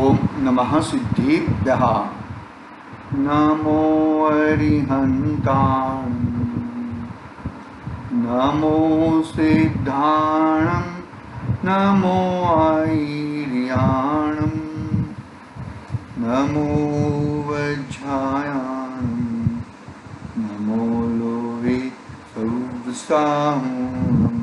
ओम नमः सिद्धेभ्यः। नमो अरिहन्तान्, नमो सिद्धाणं, नमो ऐर्याणं, नमो वज्रायाणं, नमो लोहे सौवसाहूणम्।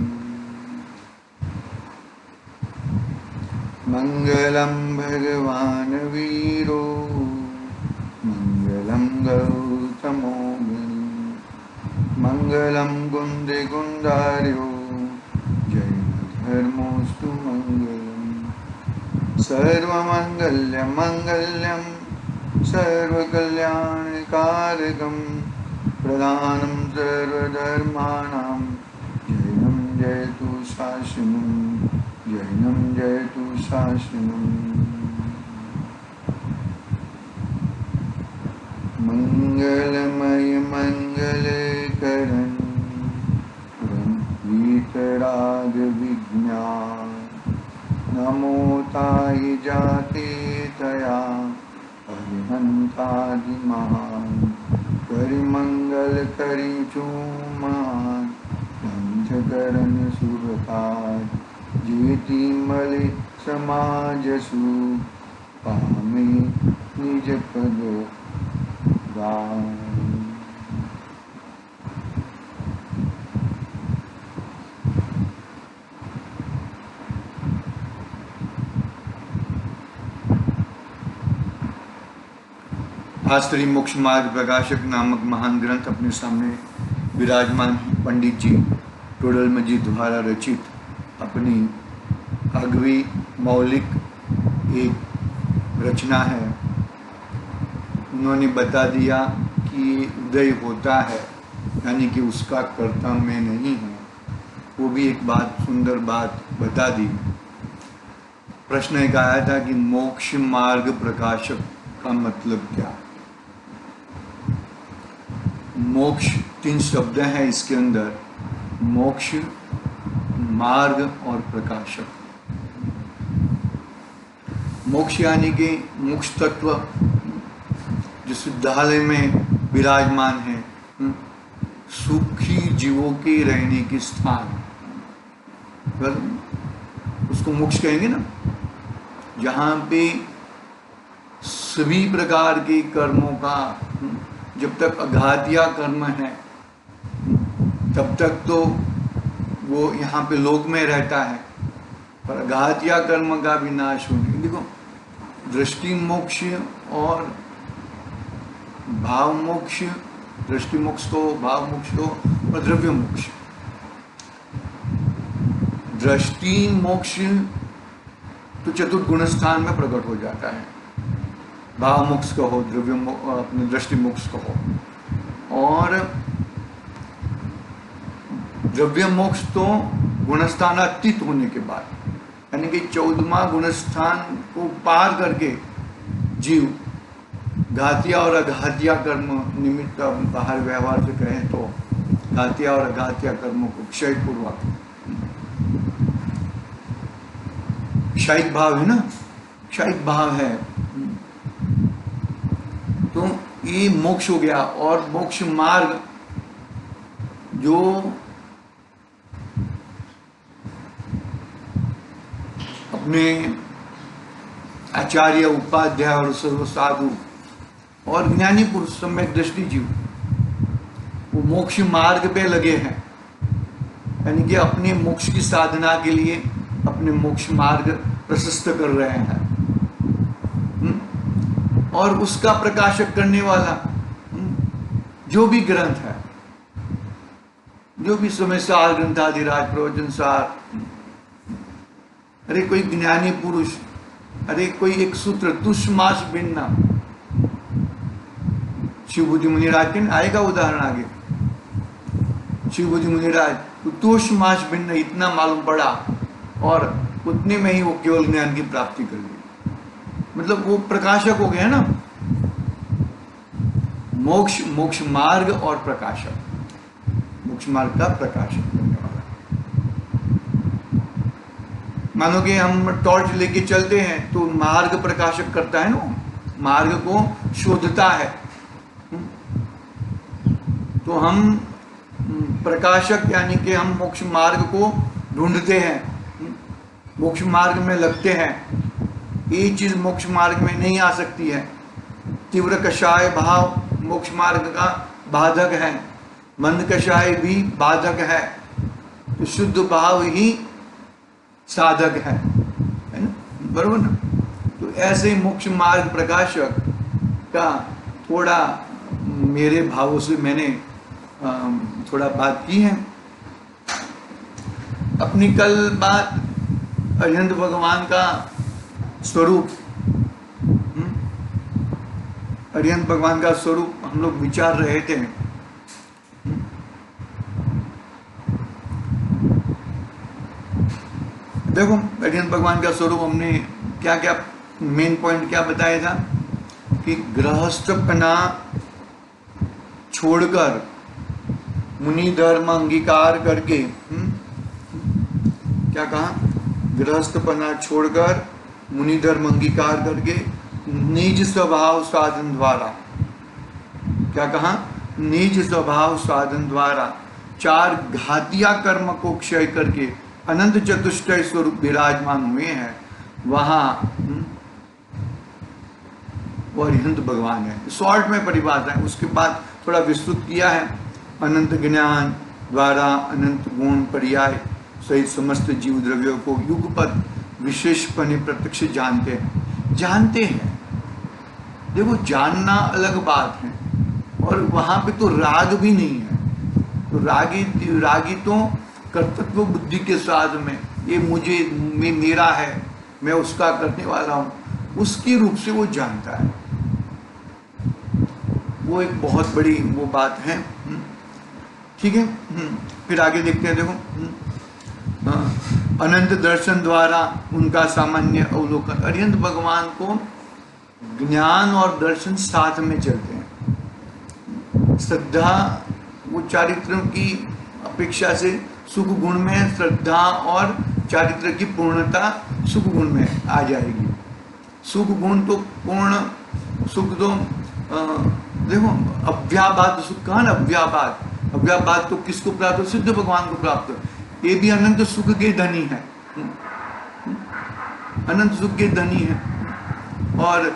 मंगलम भगवान वीरो, मंगलम गौतमो मुनि, मंगलम कुंदे कुंडार्यो, जय धर्मोस्तु मंगलम। सर्वमंगल्य मंगल्यम सर्वकल्याणकारकम, प्रधानम सर्वधर्माणां, जयं जयतु शासनम्, जैनम जयतु शासनम्। मंगलमय मंगलकरण, वीतराग विज्ञान, नमो ताहि जाते तया अरिहंतादि महान, करि मंगल करि चूमान, पंचकरण सुभतार, जेति मलि समाजसु, पामे निज पद गान। शास्त्री मोक्ष मार्ग प्रकाशक नामक महान ग्रंथ अपने सामने विराजमान पंडित जी टोडरमल जी द्वारा रचित अपनी अगवी मौलिक एक रचना है। उन्होंने बता दिया कि उदय होता है, यानी कि उसका कर्ता मैं नहीं हूँ। वो भी एक बात, सुंदर बात बता दी। प्रश्न एक आया था कि मोक्ष मार्ग प्रकाशक का मतलब क्या। मोक्ष 3 शब्द हैं इसके अंदर, मोक्ष, मार्ग और प्रकाशक। मोक्ष यानी कि मोक्ष तत्व जो सिद्धालय में विराजमान है, सुखी जीवों के रहने के स्थान, उसको मोक्ष कहेंगे ना। जहाँ पे सभी प्रकार के कर्मों का, जब तक अघातिया कर्म है तब तक तो वो यहाँ पे लोक में रहता है, पर अघातिया कर्म का विनाश होने। देखो, दृष्टि मोक्ष और भाव मोक्ष, दृष्टि मोक्ष को, भाव मोक्ष को और द्रव्य मोक्ष। दृष्टि मोक्ष तो चतुर्थ गुण स्थान में प्रकट हो जाता है, भाव मोक्ष कहो, द्रव्य अपने दृष्टि मोक्ष कहो। और द्रव्य मोक्ष तो गुणस्थानातीत होने के बाद, यानी कि 14वां गुणस्थान को पार करके जीव घातिया और अघातिया कर्म निमित्त, बाहर व्यवहार से कहें तो घातिया और अघातिया कर्मों को क्षय पूर्वक, क्षयिक भाव है ना, क्षयिक भाव है, तो ये मोक्ष हो गया। और मोक्ष मार्ग जो अपने आचार्य, उपाध्याय और सर्व साधु और ज्ञानी पुरुष, सम्यक दृष्टि जीव, वो मोक्ष मार्ग पे लगे हैं, यानी कि अपने मोक्ष की साधना के लिए अपने मोक्ष मार्ग प्रशस्त कर रहे हैं। और उसका प्रकाशक करने वाला जो भी ग्रंथ है, जो भी समय सार ग्रंथाधिराज, प्रवचन सार, अरे कोई ज्ञानी पुरुष, अरे कोई एक सूत्र तुष्मास भिन्ना, शिव बुद्धि मुनिराज के आएगा उदाहरण आगे। शिव बुद्धि मुनिराज तुष्मास भिन्न इतना मालूम पड़ा और उतने में ही वो केवल ज्ञान की प्राप्ति कर ली, मतलब वो प्रकाशक हो गया ना। मोक्ष, मोक्ष मार्ग और प्रकाशक, मोक्ष मार्ग का प्रकाशक करने वाला। मानो कि हम टॉर्च लेके चलते हैं तो मार्ग प्रकाशक करता है ना, मार्ग को शोधता है। तो हम प्रकाशक यानी कि हम मोक्ष मार्ग को ढूंढते हैं, मोक्ष मार्ग में लगते हैं। ये चीज मोक्ष मार्ग में नहीं आ सकती है। तीव्र कषाय भाव मोक्ष मार्ग का बाधक है, मंद कषाय भी बाधक है, तो शुद्ध भाव ही साधक है ना, बरोबर ना। तो ऐसे मोक्ष मार्ग प्रकाशक का थोड़ा मेरे भावों से मैंने थोड़ा बात की है। अपनी कल बात अरिहंत भगवान का स्वरूप, अरिहंत भगवान का स्वरूप हम लोग विचार रहे थे। देखो अरिहंत भगवान का स्वरूप हमने क्या क्या मेन पॉइंट क्या बताया था कि गृहस्थपना छोड़कर मुनि धर्म अंगीकार करके, क्या कहा, गृहस्थपना छोड़कर मुनि धर्म अंगीकार करके निज स्वभाव साधन द्वारा, क्या कहा, निज स्वभाव साधन द्वारा 4 घातिया कर्म को क्षय करके अनंत चतुष्टय स्वरूप विराजमान हुए हैं, वहां वो अरिहंत भगवान है। शॉर्ट में परिभाषा है, उसके बाद थोड़ा विस्तृत किया है। अनंत ज्ञान द्वारा अनंत गुण पर्याय सहित समस्त जीव द्रव्यों को युगपत विशेषपने प्रत्यक्ष जानते हैं। देखो जानना अलग बात है, और वहां पे तो राग भी नहीं है। तो रागी तो कर्तव्य बुद्धि के साथ में ये मेरा है, मैं उसका करने वाला हूं, उसकी रूप से वो जानता है। वो एक बहुत बड़ी वो बात है। ठीक है, फिर आगे देखते हैं। देखो अनंत दर्शन द्वारा उनका सामान्य अवलोकन, अरिहंत भगवान को ज्ञान और दर्शन साथ में चलते हैं। श्रद्धा वो चारित्रों की अपेक्षा से सुख गुण में, श्रद्धा और चारित्र की पूर्णता सुख गुण में आ जाएगी। सुख गुण तो पूर्ण सुख तो देखो अव्याबाद सुख कहा ना, अव्याबाद तो किसको प्राप्त हो, सिद्ध भगवान को प्राप्त हो। ये भी अनंत सुख के धनी है, अनंत सुख के धनी है। और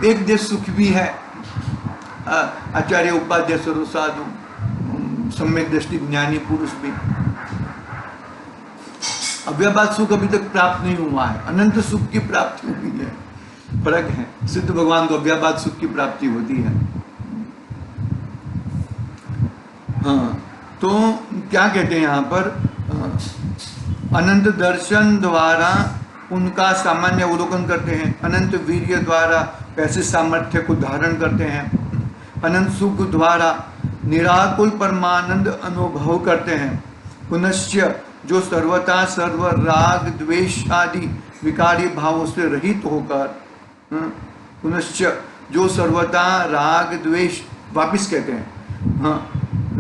एक देश सुख भी है, आचार्य उपाध्याय स्वरूप साधु सम्यक दृष्टि ज्ञानी पुरुष भी। अव्याबाद सुख अभी तक प्राप्त नहीं हुआ है, अनंत सुख की प्राप्ति हुई है। फर्क है, सिद्ध भगवान को अव्याबाद सुख की प्राप्ति होती है। हाँ, तो क्या कहते हैं यहाँ पर, अनंत दर्शन द्वारा उनका सामान्य अवलोकन करते हैं, अनंत वीर्य द्वारा ऐसे सामर्थ्य को धारण करते हैं, अनंत सुख द्वारा निराकुल परमानंद अनुभव करते हैं। पुनश्च जो सर्वथा सर्व राग द्वेष आदि विकारी भावों से रहित होकर, पुनश्च जो सर्वथा राग द्वेष, वापिस कहते हैं, हाँ,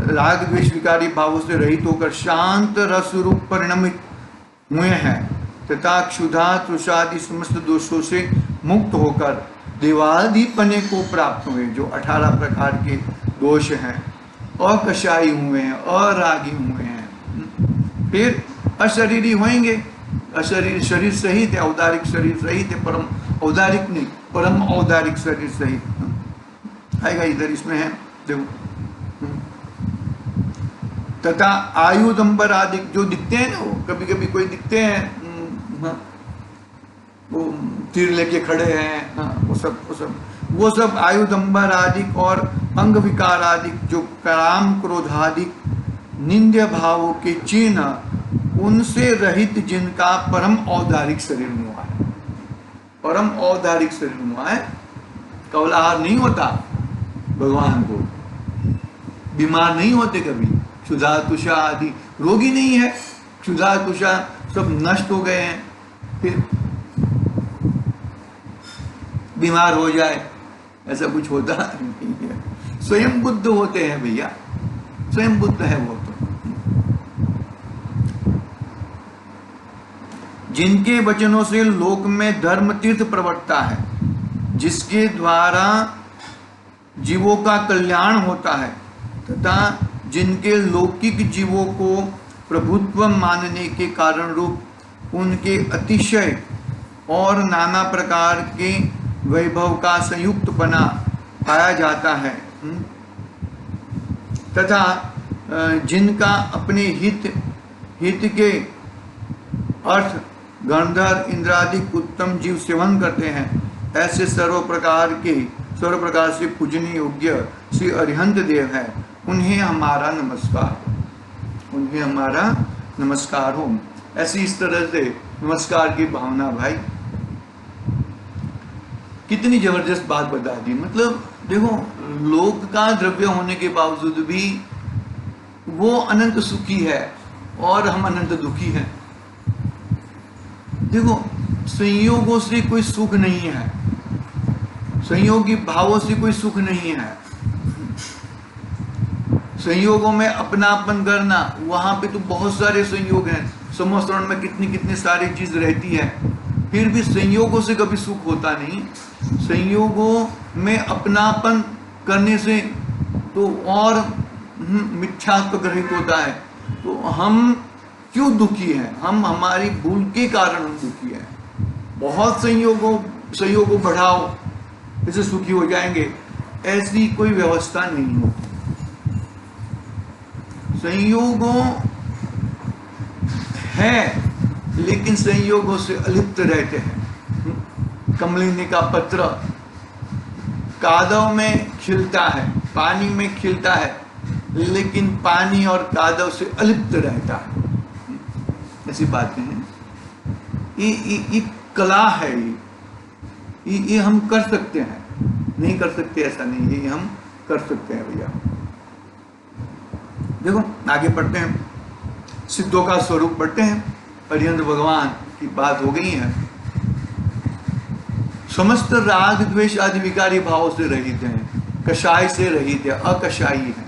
राग द्वेष विकारी भावों से रहित होकर शांत रस रूप परिणमित हुए हैं तथा क्षुधा तृषादि समस्त दोषों से मुक्त होकर देवाधिपने को प्राप्त हुए, जो 18 प्रकार के दोष हैं, अकषायी हुए हैं, अरागी हुए हैं। फिर अशरीरी होंगे, अशरीर शरीर सहित है, औदारिक शरीर सहित है, परम औदारिक नहीं, परम औदारिक शरीर सहित आएगा इधर, इसमें है देखो। तथा आयुधंबर आदि जो दिखते हैं ना, वो कभी कभी कोई दिखते हैं वो तीर लेके खड़े हैं, वो सब आयुधंबर आदि और अंग विकार आदि जो काम क्रोधादि निंद्य भावों के चिन्ह, उनसे रहित जिनका परम औदारिक शरीर हुआ है, परम औदारिक शरीर हुआ है। कवलाहार नहीं होता भगवान को, बीमार नहीं होते कभी, क्षुधा तुषा आदि रोगी नहीं है, क्षुधा तुषा सब नष्ट हो गए हैं, फिर बीमार हो जाए ऐसा कुछ होता नहीं है। स्वयं बुद्ध होते हैं भैया, स्वयं बुद्ध है वो तो। जिनके वचनों से लोक में धर्म तीर्थ प्रवर्तता है, जिसके द्वारा जीवों का कल्याण होता है तथा जिनके लौकिक जीवों को प्रभुत्व मानने के कारण रूप उनके अतिशय और नाना प्रकार के वैभव का संयुक्तपना पाया जाता है, तथा जिनका अपने हित के अर्थ गंधर्व इंद्रादिक उत्तम जीव सेवन करते हैं, ऐसे सर्व प्रकार से पूजनीय योग्य श्री अरिहंत देव है। उन्हें हमारा नमस्कार हो। ऐसी इस तरह से नमस्कार की भावना। भाई कितनी जबरदस्त बात बता दी। मतलब देखो, लोक का द्रव्य होने के बावजूद भी वो अनंत सुखी है और हम अनंत दुखी हैं। देखो, संयोगों से कोई सुख नहीं है, संयोगी भावों से कोई सुख नहीं है। संयोगों में अपनापन करना, वहां पे तो बहुत सारे संयोग हैं, समस्तरण में कितनी सारी चीज रहती है, फिर भी संयोगों से कभी सुख होता नहीं। संयोगों में अपनापन करने से तो और मिथ्यात्व ग्रहित होता है। तो हम क्यों दुखी हैं? हम हमारी भूल के कारण हम दुखी हैं। बहुत संयोगों बढ़ाओ, इससे सुखी हो जाएंगे, ऐसी कोई व्यवस्था नहीं होती। संयोगों है लेकिन संयोगों से अलिप्त रहते हैं। कमलिनी का पत्र कादव में खिलता है, पानी में खिलता है, लेकिन पानी और कादव से अलिप्त रहता है। ऐसी बातें हैं। ये कला है। ये हम कर सकते हैं, नहीं कर सकते ऐसा नहीं है, ये हम कर सकते हैं भैया। देखो आगे पढ़ते हैं, सिद्धों का स्वरूप पढ़ते हैं। अरिहंत भगवान की बात हो गई है। समस्त राग द्वेष आदि विकारी भावों से रहित हैं, कषाय से रहित है, अकषायी है,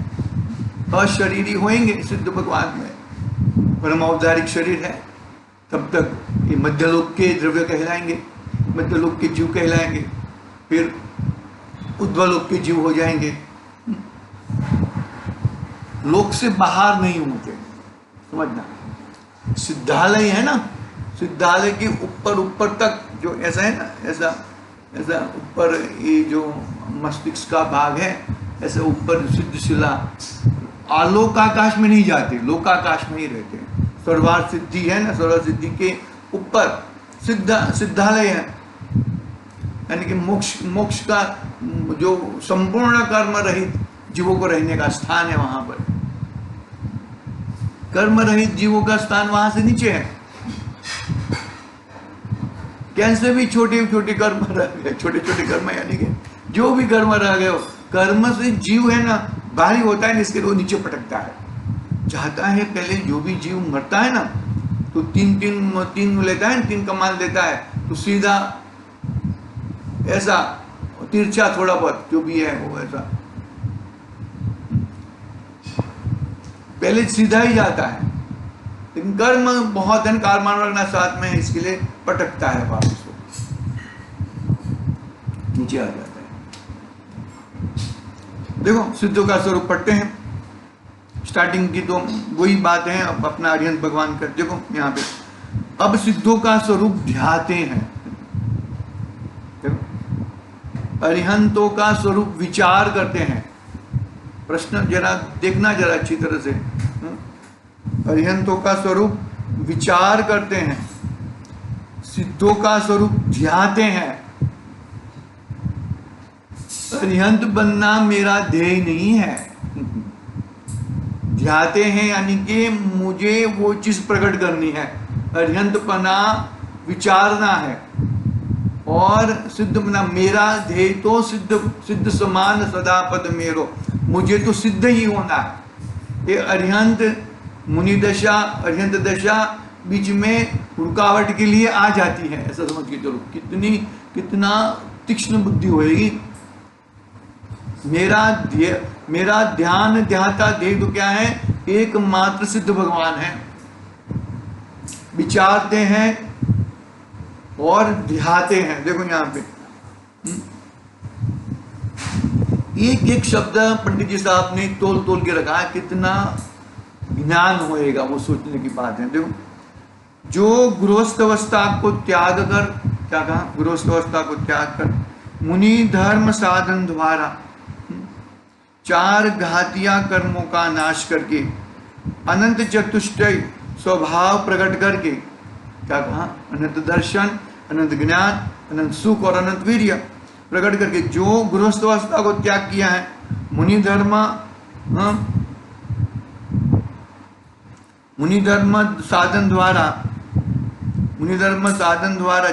अशरीरी होंगे सिद्ध भगवान में। परम औपचारिक शरीर है, तब तक ये मध्यलोक के द्रव्य कहलाएंगे, मध्यलोक के जीव कहलाएंगे, फिर उद्वलोक के जीव हो जाएंगे। लोक से बाहर नहीं होते, समझना। सिद्धालय है ना, सिद्धालय के ऊपर तक जो ऐसा है ना, ऐसा ऊपर ये जो मस्तिष्क का भाग है, ऐसे ऊपर सिद्धशिला, आलोकाकाश में नहीं जाते, लोकाकाश में ही रहते हैं। सर्वार्थ सिद्धि है ना, सर्वार्थ सिद्धि के ऊपर सिद्धालय है, यानी कि मोक्ष का जो संपूर्ण कर्म रहित जीवों को रहने का स्थान है। वहां पर कर्म रहित जीवों का स्थान वहां से नीचे है। कैसे भी छोटे कर्म रह गए, छोटे कर्म यानी कि जो भी कर्म रह गए हो, कर्म से जीव है ना भारी होता है, इसके वो नीचे पटकता है, चाहता है। पहले जो भी जीव मरता है ना, तो तीन लेता है, 3 कमान लेता है, तो सीधा ऐसा तिरछा थोड़ा बहुत जो भी है वो ऐसा पहले सीधा ही जाता है, लेकिन कर्म बहुत है, कर्मान रखना साथ में, इसके लिए पटकता है, वापस नीचे आ जाता है। देखो सिद्धों का स्वरूप पढ़ते हैं। स्टार्टिंग की तो वही बात है, अब अपना अरिहंत भगवान का देखो यहाँ पे। अब सिद्धों का स्वरूप ध्याते हैं। अरिहंतों का स्वरूप विचार करते हैं। प्रश्न जरा देखना जरा अच्छी तरह से। अरिहंतों का स्वरूप विचार करते हैं, सिद्धों का स्वरूप ध्याते हैं। अरिहंत बनना मेरा ध्येय नहीं है, ध्याते हैं यानी कि मुझे वो चीज प्रकट करनी है। अरिहंत बना विचारना है, और सिद्ध बना मेरा ध्येय तो सिद्ध समान सदा पद मेरो, मुझे तो सिद्ध ही होना है। ये अरिहंत मुनि दशा, अरिहंत दशा बीच में रुकावट के लिए आ जाती है, ऐसा समझ के चलो। कितना तीक्ष्ण बुद्धि होएगी। मेरा ध्यान ध्याता ध्येय तो क्या है? एकमात्र सिद्ध भगवान है। विचारते हैं और दिहाते हैं। देखो यहाँ पे एक एक शब्द पंडित जी साहब ने तोल तोल के रखा है, कितना ज्ञान होएगा वो सोचने की बात है। देखो, जो गृहस्थ अवस्था को त्याग कर, क्या कहा, गृहस्थ अवस्था को त्याग कर मुनि धर्म साधन द्वारा 4 घातिया कर्मों का नाश करके अनंत चतुष्टय स्वभाव प्रकट करके, क्या कहा, अनंत दर्शन, अनंत ज्ञान, अनंत सुख और अनंत वीर्य प्रकट करके जो गृहस्थ अवस्था को त्याग किया है, मुनि धर्म साधन द्वारा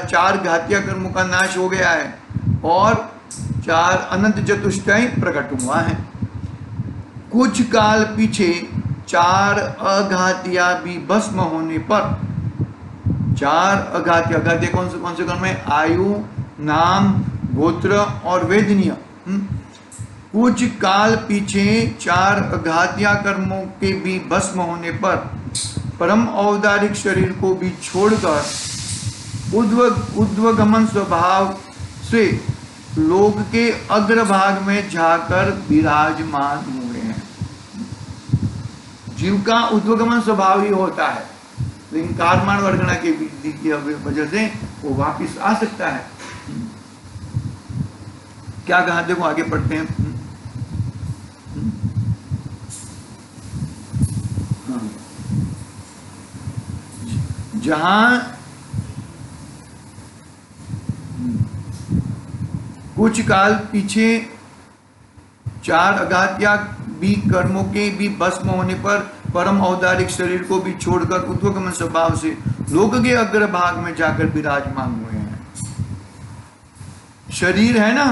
4 घातिया कर्मों का नाश हो गया है और 4 अनंत चतुष्टय प्रकट हुआ है। कुछ काल पीछे 4 अघातिया भी भस्म होने पर, 4 अघातिया कौन से कर्म है, आयु, नाम, गोत्र और वेदनीय। कुछ काल पीछे 4 अघातिया कर्मों के भी भस्म होने पर परम औदारिक शरीर को भी छोड़कर उद्वगमन स्वभाव से लोक के अग्रभाग में जाकर विराजमान हुए हैं। जीव का उद्वगमन स्वभाव ही होता है, लेकिन कारमान वर्गणा के विधि की वजह से वो वापिस आ सकता है। क्या कहा, देखो आगे पढ़ते हैं। जहां कुछ काल पीछे 4 अघातिया भी कर्मों के भी भस्म होने पर परम औदारिक शरीर को भी छोड़कर उद्वगमन स्वभाव से लोक के अग्रभाग में जाकर विराजमान हुए हैं। शरीर है ना,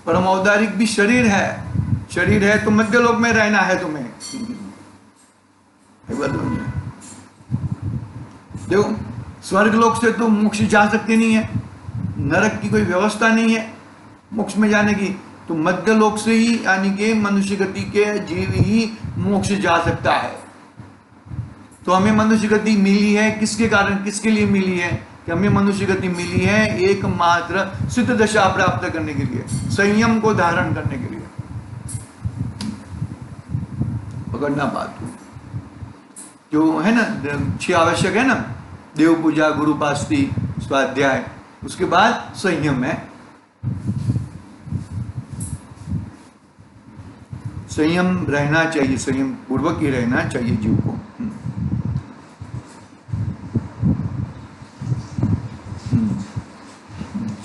परम औदारिक भी शरीर है तो मध्य लोक में रहना है तुम्हें। देखो, स्वर्ग लोक से तो मोक्ष जा सकते नहीं है, नरक की कोई व्यवस्था नहीं है मोक्ष में जाने की, तो मध्य लोक से ही यानी कि मनुष्य गति के जीव ही मोक्ष जा सकता है। तो हमें मनुष्य गति मिली है किसके कारण, किसके लिए मिली है, कि हमें मनुष्य गति मिली है एकमात्र सिद्ध दशा प्राप्त करने के लिए, संयम को धारण करने के लिए। पकड़ना बात को, जो है ना 6 आवश्यक है ना, देव पूजा, गुरुपास्ति, स्वाध्याय, उसके बाद संयम है। संयम रहना चाहिए, संयम पूर्वक ही रहना चाहिए जीव को।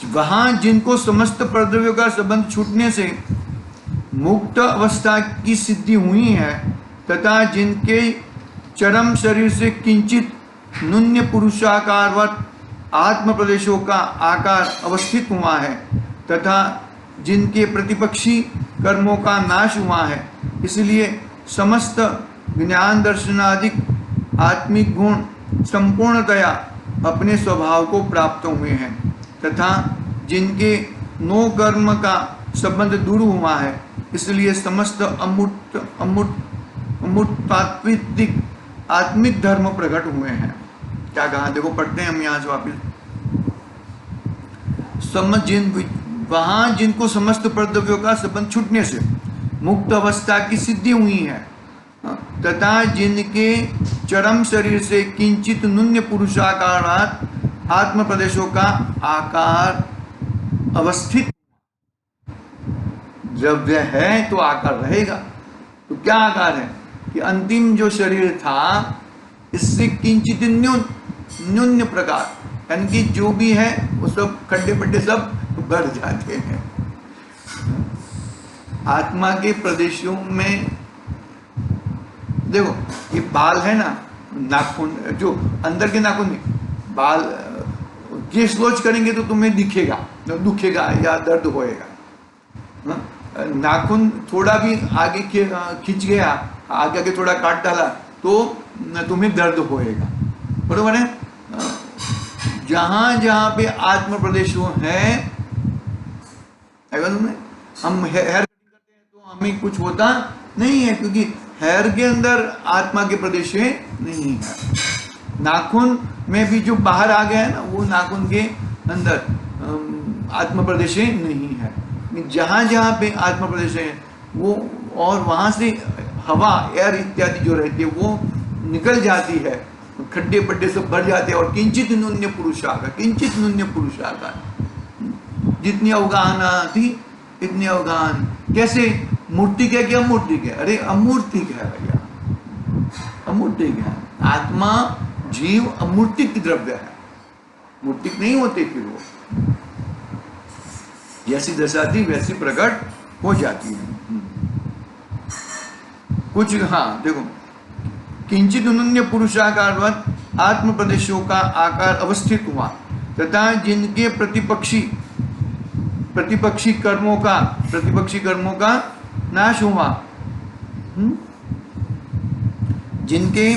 वहां जिनको समस्त प्रद्रव्यों का संबंध छूटने से मुक्त अवस्था की सिद्धि हुई है तथा जिनके चरम शरीर से किंचित न्यून पुरुषाकारवत आत्म प्रदेशों का आकार अवस्थित हुआ है तथा जिनके प्रतिपक्षी कर्मों का नाश हुआ है, इसलिए समस्त ज्ञान दर्शनादि आत्मिक गुण संपूर्णतया अपने स्वभाव को प्राप्त हुए हैं तथा जिनके नो कर्म का संबंध दूर हुआ है, इसलिए समस्त अमूर्तात्विक आत्मिक धर्म प्रकट हुए हैं। क्या कहा, देखो पढ़ते हैं हम यहाँ से वापिस। वहां जिनको समस्त प्रद्रव्यों का संबंध छूटने से मुक्त अवस्था की सिद्धि हुई है तथा जिनके चरम शरीर से किंचित न्यून पुरुषाकारात आत्म प्रदेशों का आकार अवस्थित, द्रव्य है तो आकार रहेगा। तो क्या आकार है कि अंतिम जो शरीर था इससे किंचित न्यून प्रकार, यानी कि जो भी है वो सब खड्डे पड्डे सब बढ़ जाते हैं। आत्मा के प्रदेशों में देखो, ये बाल है ना, नाखून, जो अंदर के नाखून नहीं, बाल केस लोच करेंगे तो तुम्हें दिखेगा, दुखेगा या दर्द होएगा। नाखून थोड़ा भी आगे खींच गया, आगे थोड़ा काट डाला तो तुम्हें दर्द होएगा, बरोबर है। जहां जहां पे आत्म प्रदेशों है, हम हेयर कटिंग करते हैं तो हमें कुछ होता नहीं है, क्योंकि हेयर के अंदर आत्मा के प्रदेश नहीं है। नाखून में भी जो बाहर आ गया है ना, वो नाखून के अंदर आत्म प्रदेश नहीं है। जहाँ जहाँ पे आत्म प्रदेश है वो, और वहाँ से हवा, एयर इत्यादि जो रहती है वो निकल जाती है, खड्डे पड्डे सब भर जाते हैं। और किंचित न्यून्य पुरुषाकार, किंचित न्यून्य पुरुषाकार, जितनी अवगाहना थी इतनी अवगाहन। कैसे? मूर्तिक है कि अमूर्तिक है? अरे अमूर्तिक है भैया, अमूर्तिक है। आत्मा जीव अमूर्तिक द्रव्य है, मूर्तिक नहीं होते। फिर वो जैसी दशा थी वैसी प्रकट हो जाती है। कुछ, हाँ देखो, किंचित अनन्य पुरुषाकारवत आत्म प्रदेशों का आकार अवस्थित हुआ तथा जिनके प्रतिपक्षी कर्मों का नाश हुआ, जिनके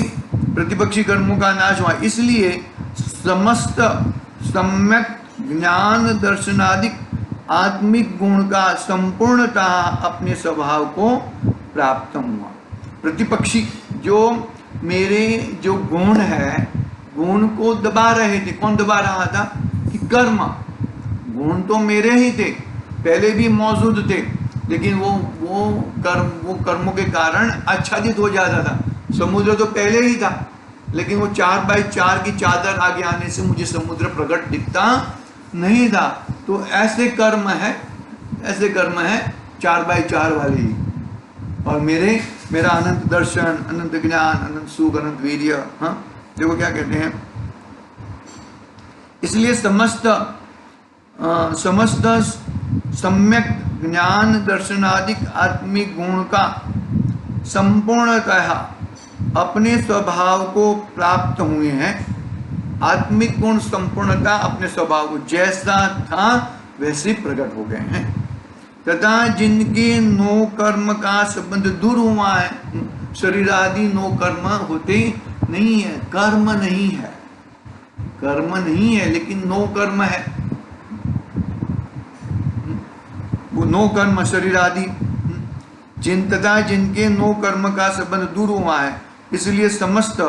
प्रतिपक्षी कर्मों का नाश हुआ, इसलिए समस्त सम्यक ज्ञान दर्शनादिक आत्मिक गुण का संपूर्णतः अपने स्वभाव को प्राप्त हुआ। प्रतिपक्षी जो मेरे जो गुण है, गुण को दबा रहे थे। कौन दबा रहा था? कि कर्म। गुण तो मेरे ही थे, पहले भी मौजूद थे, लेकिन वो कर्मों के कारण आच्छादित हो जाता था। समुद्र तो पहले ही था, लेकिन वो 4x4 की चादर आगे आने से मुझे समुद्र प्रकट दिखता नहीं था। तो ऐसे कर्म है 4x4 वाले ही। और मेरा अनंत दर्शन, अनंत ज्ञान, अनंत सुख, अनंत वीर्य, हाँ देखो क्या कहते हैं। इसलिए समस्त सम्यक ज्ञान दर्शनादिक आत्मिक गुण का संपूर्णतः अपने स्वभाव को प्राप्त हुए हैं। आत्मिक गुण संपूर्णतः अपने स्वभाव को जैसा था वैसे प्रकट हो गए हैं। तथा जिनके नो कर्म का संबंध दूर हुआ है, शरीर आदि नो कर्म होते नहीं है, कर्म नहीं है लेकिन नो कर्म है। वो नो कर्म शरीर आदि तथा जिनके नो कर्म का संबंध दूर हुआ है, इसलिए समस्त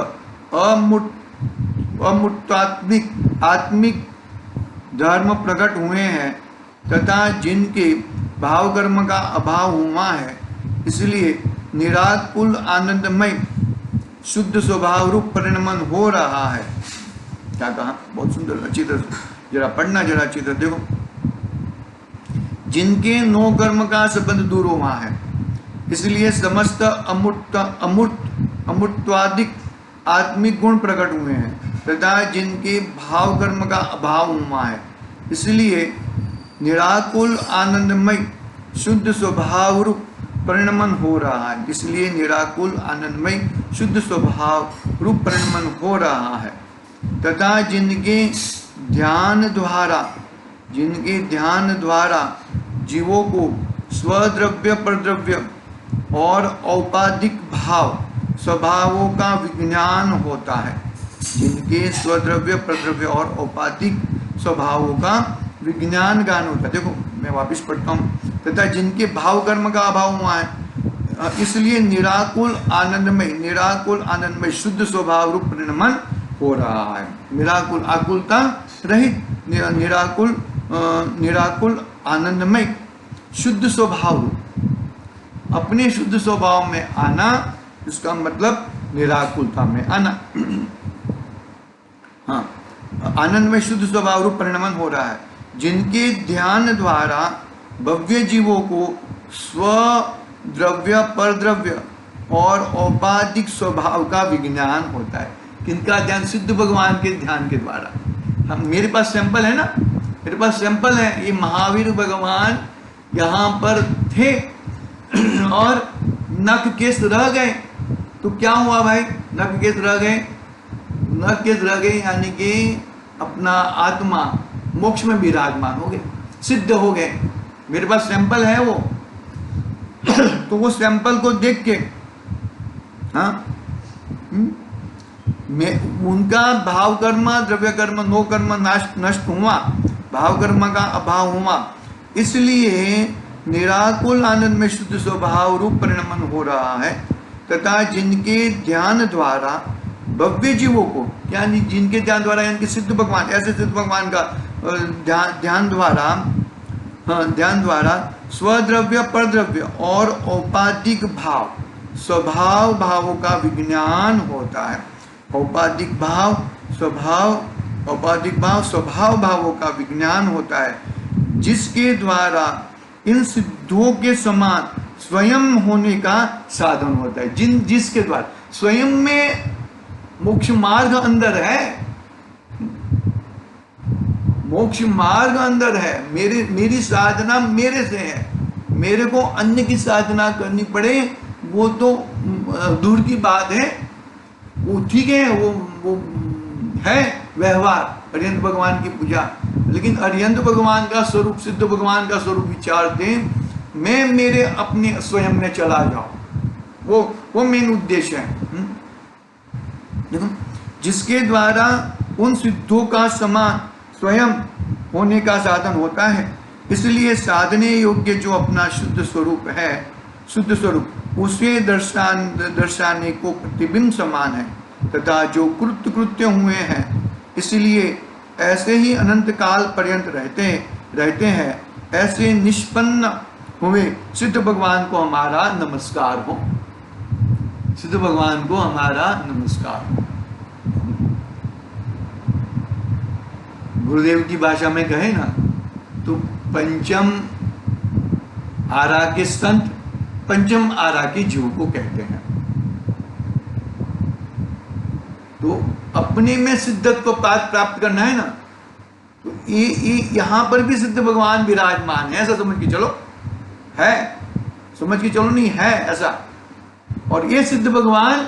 अमूर्तात्मिक आत्मिक धर्म प्रकट हुए हैं। तथा जिनके भाव कर्म का अभाव हुआ है, इसलिए निराकुल आनंदमय शुद्ध स्वभाव रूप परिणमन हो रहा है। क्या कहा? बहुत सुंदर, अच्छी तरह जरा पढ़ना, जरा अच्छी तरह देखो। जिनके नो कर्म का संबंध दूर हुआ है, इसलिए समस्त अमूर्तवादिक आत्मिक गुण प्रकट हुए हैं। तथा जिनके भाव कर्म का अभाव हुआ है, इसलिए निराकुल आनंदमय शुद्ध स्वभाव रूप परिणमन हो रहा है। इसलिए निराकुल आनंदमय शुद्ध स्वभाव रूप परिणमन हो रहा है। तथा जिनके ध्यान द्वारा जीवों को स्वद्रव्य परद्रव्य और औपाधिक भाव स्वभावों का विज्ञान होता है। जिनके स्वद्रव्य परद्रव्य और औपाधिक स्वभावों का विज्ञान ज्ञान होता है। देखो मैं वापिस पढ़ता हूँ। तथा जिनके भाव कर्म का अभाव हुआ है, इसलिए निराकुल आनंदमय शुद्ध स्वभाव रूप परिणमन हो रहा है। निराकुल, आकुलता रहित, निराकुल आनंदमय शुद्ध स्वभाव रूप, अपने शुद्ध स्वभाव में आना, इसका मतलब निराकुलता में आना। हाँ, आनंद में शुद्ध स्वभाव रूप परिणमन हो रहा है। जिनके ध्यान द्वारा भव्य जीवों को स्वद्रव्य परद्रव्य और औपाधिक स्वभाव का विज्ञान होता है। किनका ध्यान? सिद्ध भगवान के ध्यान के द्वारा। हम, मेरे पास सैंपल है ना, मेरे पास सैंपल है। ये महावीर भगवान यहाँ पर थे और नख केस रह गए, तो क्या हुआ भाई? नख केस रह गए, यानी कि अपना आत्मा मोक्ष में विराजमान हो गए, सिद्ध हो गए। मेरे पास सैंपल है वो। तो वो सैंपल को देख के, हाँ, उनका भाव कर्म, द्रव्य कर्म, नो कर्म नष्ट हुआ, भाव कर्म का अभाव हुआ, इसलिए निराकुल आनंद में शुद्ध स्वभाव रूप परिणमन हो रहा है। तथा जिनके ध्यान द्वारा भव्य जीवों को, यानी जिनके ध्यान द्वारा, यानी कि सिद्ध भगवान, ऐसे सिद्ध भगवान का ध्यान द्वारा, हाँ, ध्यान द्वारा स्वद्रव्य परद्रव्य और औपाधिक भाव स्वभाव भावों का विज्ञान होता है। औपाधिक भाव स्वभाव भावों का विज्ञान होता है, जिसके द्वारा इन सिद्धों के समान स्वयं होने का साधन होता है। जिसके द्वारा स्वयं में मोक्ष मार्ग अंदर है, मोक्ष मार्ग अंदर है। मेरी साधना मेरे से है, मेरे को अन्य की साधना करनी पड़े वो तो दूर की बात है, वो ठीक है, वो है व्यवहार अरिहंत भगवान की पूजा, लेकिन अरिहंत भगवान का स्वरूप, सिद्ध भगवान का स्वरूप विचारते मैं मेरे अपने स्वयं में चला जाऊं, वो मेन उद्देश्य है। देखो, जिसके द्वारा उन सिद्धों का समान स्वयं होने का साधन होता है, इसलिए साधने योग्य जो अपना शुद्ध स्वरूप है, शुद्ध स्वरूप उसे दर्शाने को प्रतिबिंब समान है, तथा जो कृत्य हुए हैं इसलिए ऐसे ही अनंत काल पर्यंत रहते हैं, ऐसे निष्पन्न हुए सिद्ध भगवान को हमारा नमस्कार हो। सिद्ध भगवान को हमारा नमस्कार हो। गुरुदेव की भाषा में कहे ना तो पंचम आरा के संत पंचम आरा के जीव को कहते हैं। तो अपने में सिद्धत्व प्राप्त करना है ना, तो यहां पर भी सिद्ध भगवान विराजमान है, ऐसा समझ के चलो, है, समझ के चलो, नहीं है ऐसा। और ये सिद्ध भगवान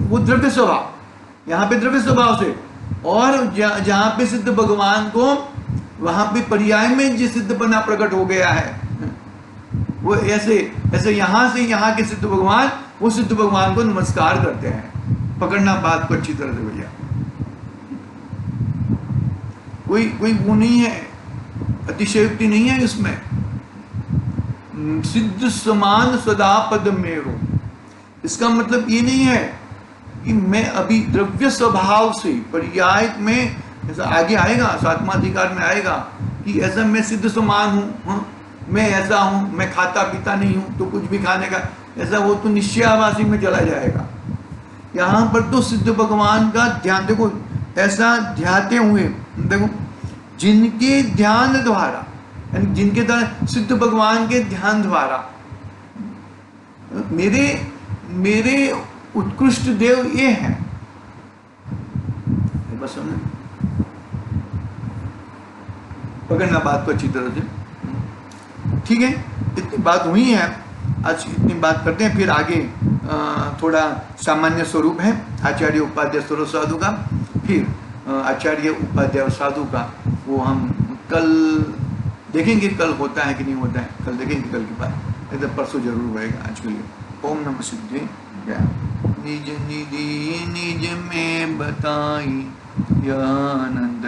वो द्रव्य स्वभाव, यहाँ पे द्रव्य स्वभाव से, और जहां पे सिद्ध भगवान को वहां पे पर्याय में जिस सिद्ध बना प्रकट हो गया है, वो ऐसे यहां से यहां के सिद्ध भगवान वो सिद्ध भगवान को नमस्कार करते हैं। पकड़ना बात को अच्छी तरह से भैया, कोई वो नहीं है, अतिशयोक्ति नहीं है इसमें। सिद्ध समान सदा पद मेरो, इसका मतलब ये नहीं है कि मैं अभी द्रव्य स्वभाव से पर्याय में, ऐसा आगे आएगा, सातवां अधिकार में आएगा कि ऐसा मैं सिद्ध समान हूं, मैं ऐसा हूं, मैं खाता पीता नहीं हूं तो कुछ भी खाने का, ऐसा वो तो निश्चयावासी में चला जाएगा। यहाँ पर तो सिद्ध भगवान का ध्यान, देखो ऐसा ध्याते हुए, देखो जिनके ध्यान द्वारा, यानी जिनके द्वारा सिद्ध भगवान के ध्यान द्वारा मेरे उत्कृष्ट देव ये है। बस पकड़ना बात को अच्छी तरह से, ठीक है, इतनी बात हुई है, आज इतनी बात करते हैं, फिर आगे थोड़ा सामान्य स्वरूप है आचार्य उपाध्याय स्वरूप साधु का, फिर आचार्य उपाध्याय साधु का वो हम कल देखेंगे, कल होता है कि नहीं होता है, कल देखेंगे, कल के बाद एकदम परसों जरूर होएगा। आज के लिए ओम नमः सिद्धे, निज निधि निज में बताई यह आनंद।